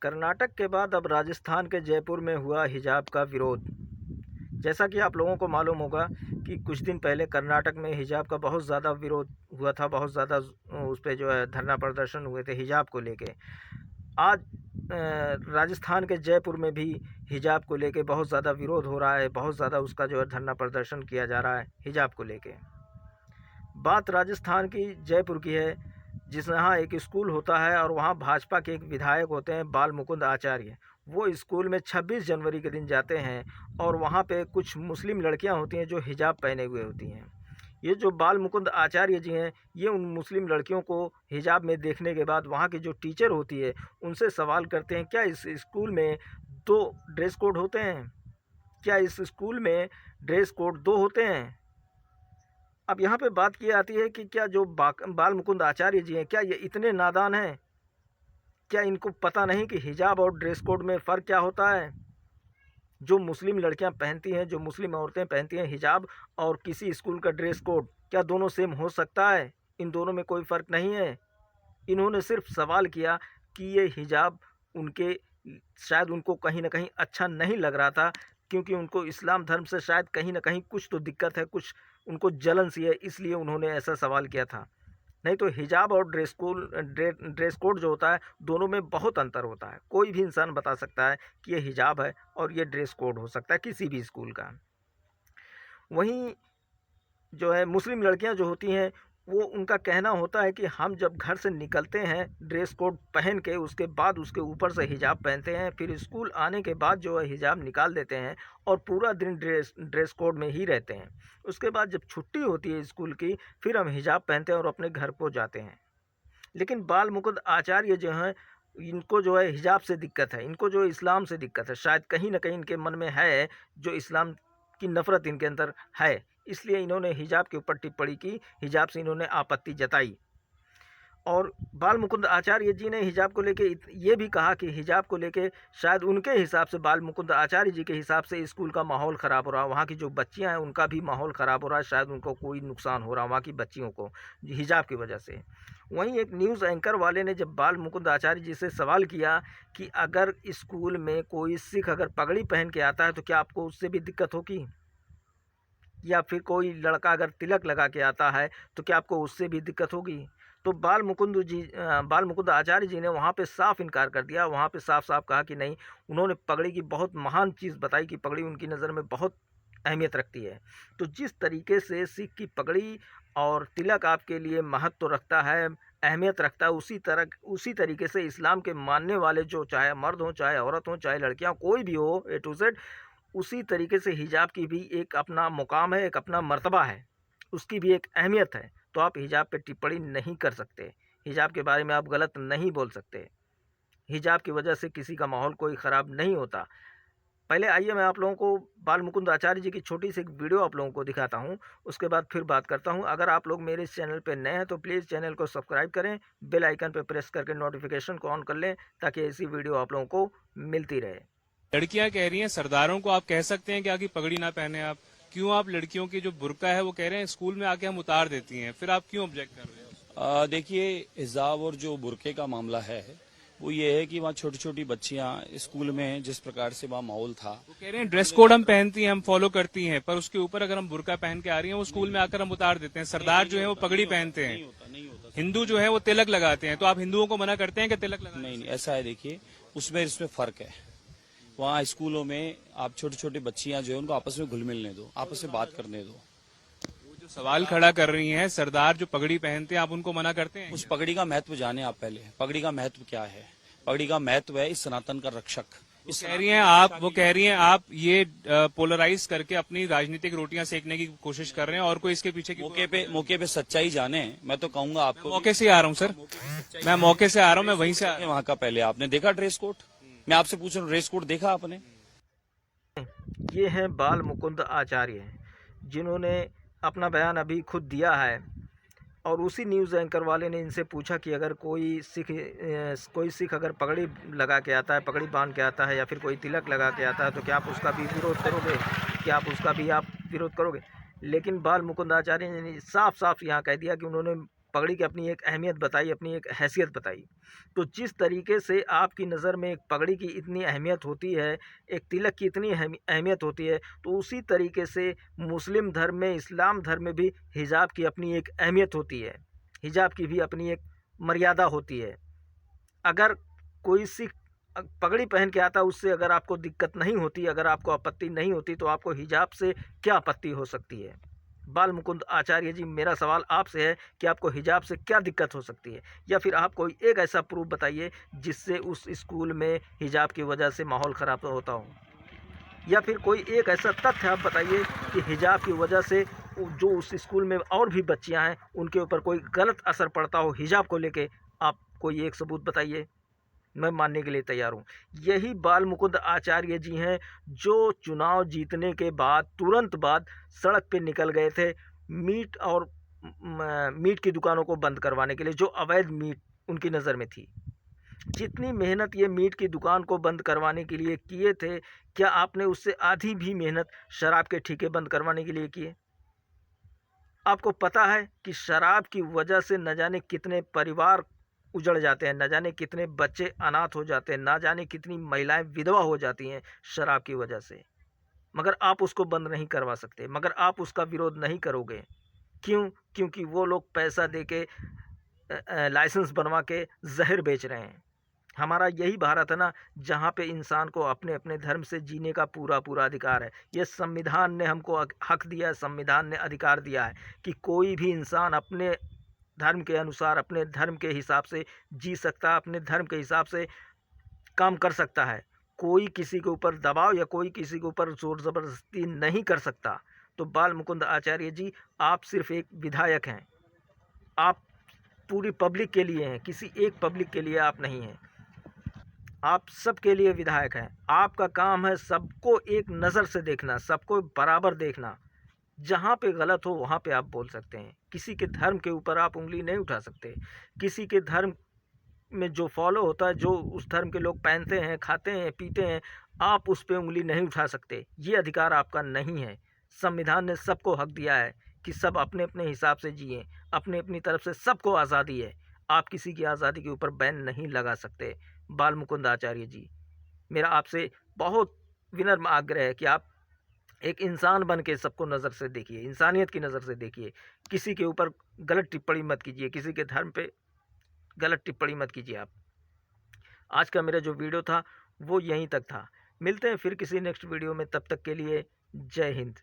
कर्नाटक के बाद अब राजस्थान के जयपुर में हुआ हिजाब का विरोध। जैसा कि आप लोगों को मालूम होगा कि कुछ दिन पहले कर्नाटक में हिजाब का बहुत ज़्यादा विरोध हुआ था, बहुत ज़्यादा उस पे जो है धरना प्रदर्शन हुए थे हिजाब को लेके। आज राजस्थान के जयपुर में भी हिजाब को लेके बहुत ज़्यादा विरोध हो रहा है, बहुत ज़्यादा उसका जो है धरना प्रदर्शन किया जा रहा है हिजाब को लेके। बात राजस्थान की जयपुर की है, जिसमें यहाँ एक स्कूल होता है और वहाँ भाजपा के एक विधायक होते हैं बाल मुकुंद आचार्य। वो स्कूल में 26 जनवरी के दिन जाते हैं और वहाँ पे कुछ मुस्लिम लड़कियाँ होती हैं जो हिजाब पहने हुए होती हैं। ये जो बाल मुकुंद आचार्य जी हैं, ये उन मुस्लिम लड़कियों को हिजाब में देखने के बाद वहाँ की जो टीचर होती है उनसे सवाल करते हैं, क्या इस स्कूल में 2 ड्रेस कोड होते हैं? क्या इस स्कूल में ड्रेस कोड 2 होते हैं? अब यहाँ पे बात की आती है कि क्या जो बाल मुकुंद आचार्य जी हैं, क्या ये इतने नादान हैं? क्या इनको पता नहीं कि हिजाब और ड्रेस कोड में फ़र्क क्या होता है? जो मुस्लिम लड़कियां पहनती हैं, जो मुस्लिम औरतें पहनती हैं हिजाब, और किसी स्कूल का ड्रेस कोड, क्या दोनों सेम हो सकता है? इन दोनों में कोई फ़र्क नहीं है। इन्होंने सिर्फ सवाल किया कि ये हिजाब उनके शायद उनको कहीं ना कहीं अच्छा नहीं लग रहा था, क्योंकि उनको इस्लाम धर्म से शायद कहीं ना कहीं कुछ तो दिक्कत है, कुछ उनको जलन सी है, इसलिए उन्होंने ऐसा सवाल किया था। नहीं तो हिजाब और ड्रेस कोड जो होता है, दोनों में बहुत अंतर होता है। कोई भी इंसान बता सकता है कि ये हिजाब है और ये ड्रेस कोड हो सकता है किसी भी स्कूल का। वहीं जो है मुस्लिम लड़कियां जो होती हैं, वो उनका कहना होता है कि हम जब घर से निकलते हैं ड्रेस कोड पहन के, उसके बाद उसके ऊपर से हिजाब पहनते हैं, फिर स्कूल आने के बाद जो है हिजाब निकाल देते हैं और पूरा दिन ड्रेस कोड में ही रहते हैं। उसके बाद जब छुट्टी होती है स्कूल की, फिर हम हिजाब पहनते हैं और अपने घर को जाते हैं। लेकिन बाल मुकुंद आचार्य जो हैं, इनको जो है हिजाब से दिक्कत है, इनको जो इस्लाम से दिक्कत है। शायद कहीं ना कहीं इनके मन में है, जो इस्लाम की नफ़रत इनके अंदर है, इसलिए इन्होंने हिजाब के ऊपर टिप्पणी की, हिजाब से इन्होंने आपत्ति जताई। और बाल मुकुंद आचार्य जी ने हिजाब को लेके ये भी कहा कि हिजाब को लेके शायद उनके हिसाब से, बाल मुकुंद आचार्य जी के हिसाब से, स्कूल का माहौल ख़राब हो रहा है, वहाँ की जो बच्चियाँ हैं उनका भी माहौल ख़राब हो रहा है, शायद उनको कोई नुकसान हो रहा है वहाँ की बच्चियों को हिजाब की वजह से। वहीं एक न्यूज़ एंकर वाले ने जब बाल मुकुंद आचार्य जी से सवाल किया कि अगर स्कूल में कोई सिख अगर पगड़ी पहन के आता है तो क्या आपको उससे भी दिक्कत होगी, या फिर कोई लड़का अगर तिलक लगा के आता है तो क्या आपको उससे भी दिक्कत होगी? तो बाल मुकुंद आचार्य जी ने वहाँ पे साफ इनकार कर दिया। वहाँ पे साफ साफ कहा कि नहीं, उन्होंने पगड़ी की बहुत महान चीज़ बताई कि पगड़ी उनकी नज़र में बहुत अहमियत रखती है। तो जिस तरीके से सिख की पगड़ी और तिलक आपके लिए महत्व रखता है, अहमियत रखता है, उसी तरीके से इस्लाम के मानने वाले, जो चाहे मर्द हों, चाहे औरत हों, चाहे लड़कियाँ, कोई भी हो, ए टू जेड, उसी तरीके से हिजाब की भी एक अपना मुकाम है, एक अपना मर्तबा है, उसकी भी एक अहमियत है। तो आप हिजाब पे टिप्पणी नहीं कर सकते, हिजाब के बारे में आप गलत नहीं बोल सकते। हिजाब की वजह से किसी का माहौल कोई ख़राब नहीं होता। पहले आइए मैं आप लोगों को बाल मुकुंद आचार्य जी की छोटी सी एक वीडियो आप लोगों को दिखाता हूँ, उसके बाद फिर बात करता हूँ। अगर आप लोग मेरे इस चैनल पे नए हैं तो प्लीज़ चैनल को सब्सक्राइब करें, बेल आइकन पे प्रेस करके नोटिफिकेशन को ऑन कर लें, ताकि ऐसी वीडियो आप लोगों को मिलती रहे। लड़कियां कह रही हैं सरदारों को आप कह सकते हैं कि आगे पगड़ी ना पहने आप, क्यों आप लड़कियों की जो बुर्का है वो कह रहे हैं स्कूल में आके हम उतार देती हैं, फिर आप क्यों ऑब्जेक्ट कर रहे हैं? देखिए, हिजाब और जो बुरके का मामला है वो ये है कि वहाँ छोटी छोटी बच्चियां स्कूल में जिस प्रकार से वहाँ माहौल था, वो कह रहे हैं ड्रेस कोड हम पहनती हैं, हम फॉलो करती हैं, पर उसके ऊपर अगर हम बुर्का पहन के आ रही हैं वो स्कूल में आकर हम उतार देते हैं। सरदार जो है वो पगड़ी पहनते हैं, नहीं होता। हिंदू जो है वो तिलक लगाते हैं, तो आप हिंदुओं को मना करते हैं कि तिलक लगाना? नहीं, ऐसा है, देखिए उसमें इसमें फर्क है। वहाँ स्कूलों में आप छोटी छोटी बच्चियां जो है उनको आपस में घुल मिलने दो, आपस में बात करने दो। वो जो सवाल खड़ा कर रही हैं, सरदार जो पगड़ी पहनते हैं, आप उनको मना करते हैं? उस पगड़ी का महत्व जाने आप पहले, पगड़ी का महत्व क्या है। पगड़ी का महत्व है इस सनातन का रक्षक। वो कह रही हैं आप ये पोलराइज करके अपनी राजनीतिक रोटियां सेकने की कोशिश कर रहे हैं, और कोई इसके पीछे की मौके पे सच्चाई जाने। मैं तो कहूंगा आपको, मौके से आ रहा हूँ सर, मैं मौके से आ रहा हूँ, मैं वहीं से वहाँ का पहले आपने देखा ड्रेस कोड? मैं आपसे पूछ रहा हूँ, ड्रेस कोड देखा आपने? ये हैं बाल मुकुंद आचार्य, जिन्होंने अपना बयान अभी खुद दिया है। और उसी न्यूज़ एंकर वाले ने इनसे पूछा कि अगर कोई सिख अगर पगड़ी लगा के आता है, पगड़ी बांध के आता है, या फिर कोई तिलक लगा के आता है, तो क्या आप उसका भी विरोध करोगे? क्या आप उसका भी विरोध करोगे? लेकिन बाल मुकुंद आचार्य ने साफ साफ यहाँ कह दिया कि उन्होंने पगड़ी की अपनी एक अहमियत बताई, अपनी एक हैसियत बताई। तो जिस तरीके से आपकी नज़र में एक पगड़ी की इतनी अहमियत होती है, एक तिलक की इतनी अहमियत होती है, तो उसी तरीके से मुस्लिम धर्म में, इस्लाम धर्म में भी हिजाब की अपनी एक अहमियत होती है। हिजाब की भी अपनी एक मर्यादा होती है। अगर कोई सिख पगड़ी पहन के आता, उससे अगर आपको दिक्कत नहीं होती, अगर आपको आपत्ति नहीं होती, तो आपको हिजाब से क्या आपत्ति हो सकती है? बाल मुकुंद आचार्य जी, मेरा सवाल आपसे है कि आपको हिजाब से क्या दिक्कत हो सकती है? या फिर आप कोई एक ऐसा प्रूफ बताइए जिससे उस स्कूल में हिजाब की वजह से माहौल ख़राब होता हो, या फिर कोई एक ऐसा तथ्य आप बताइए कि हिजाब की वजह से जो उस स्कूल में और भी बच्चियां हैं उनके ऊपर कोई गलत असर पड़ता हो हिजाब को लेके। आप कोई एक सबूत बताइए, मैं मानने के लिए तैयार हूँ। यही बाल मुकुंद आचार्य जी हैं जो चुनाव जीतने के बाद तुरंत बाद सड़क पे निकल गए थे मीट और मीट की दुकानों को बंद करवाने के लिए, जो अवैध मीट उनकी नज़र में थी। जितनी मेहनत ये मीट की दुकान को बंद करवाने के लिए किए थे, क्या आपने उससे आधी भी मेहनत शराब के ठेके बंद करवाने के लिए किए? आपको पता है कि शराब की वजह से न जाने कितने परिवार उजड़ जाते हैं, न जाने कितने बच्चे अनाथ हो जाते हैं, ना जाने कितनी महिलाएं विधवा हो जाती हैं शराब की वजह से। मगर आप उसको बंद नहीं करवा सकते, मगर आप उसका विरोध नहीं करोगे। क्यों? क्योंकि वो लोग पैसा दे के लाइसेंस बनवा के जहर बेच रहे हैं। हमारा यही भारत है ना, जहाँ पे इंसान को अपने अपने धर्म से जीने का पूरा पूरा अधिकार है। ये संविधान ने हमको हक दिया है, संविधान ने अधिकार दिया है कि कोई भी इंसान अपने धर्म के अनुसार, अपने धर्म के हिसाब से जी सकता है, अपने धर्म के हिसाब से काम कर सकता है। कोई किसी के ऊपर दबाव या कोई किसी के ऊपर जोर ज़बरदस्ती नहीं कर सकता। तो बाल मुकुंद आचार्य जी, आप सिर्फ एक विधायक हैं। आप पूरी पब्लिक के लिए हैं, किसी एक पब्लिक के लिए आप नहीं हैं। आप सबके लिए विधायक हैं। आपका काम है सबको एक नज़र से देखना, सबको बराबर देखना। जहाँ पे गलत हो वहाँ पे आप बोल सकते हैं। किसी के धर्म के ऊपर आप उंगली नहीं उठा सकते। किसी के धर्म में जो फॉलो होता है, जो उस धर्म के लोग पहनते हैं, खाते हैं, पीते हैं, आप उस पे उंगली नहीं उठा सकते। ये अधिकार आपका नहीं है। संविधान ने सबको हक दिया है कि सब अपने अपने हिसाब से जिएं, अपनी अपनी तरफ से सबको आज़ादी है। आप किसी की आज़ादी के ऊपर बैन नहीं लगा सकते। बाल मुकुंद आचार्य जी, मेरा आपसे बहुत विनम्र आग्रह है कि आप एक इंसान बन के सबको नज़र से देखिए, इंसानियत की नज़र से देखिए। किसी के ऊपर गलत टिप्पणी मत कीजिए, किसी के धर्म पे गलत टिप्पणी मत कीजिए आप। आज का मेरा जो वीडियो था वो यहीं तक था। मिलते हैं फिर किसी नेक्स्ट वीडियो में, तब तक के लिए जय हिंद।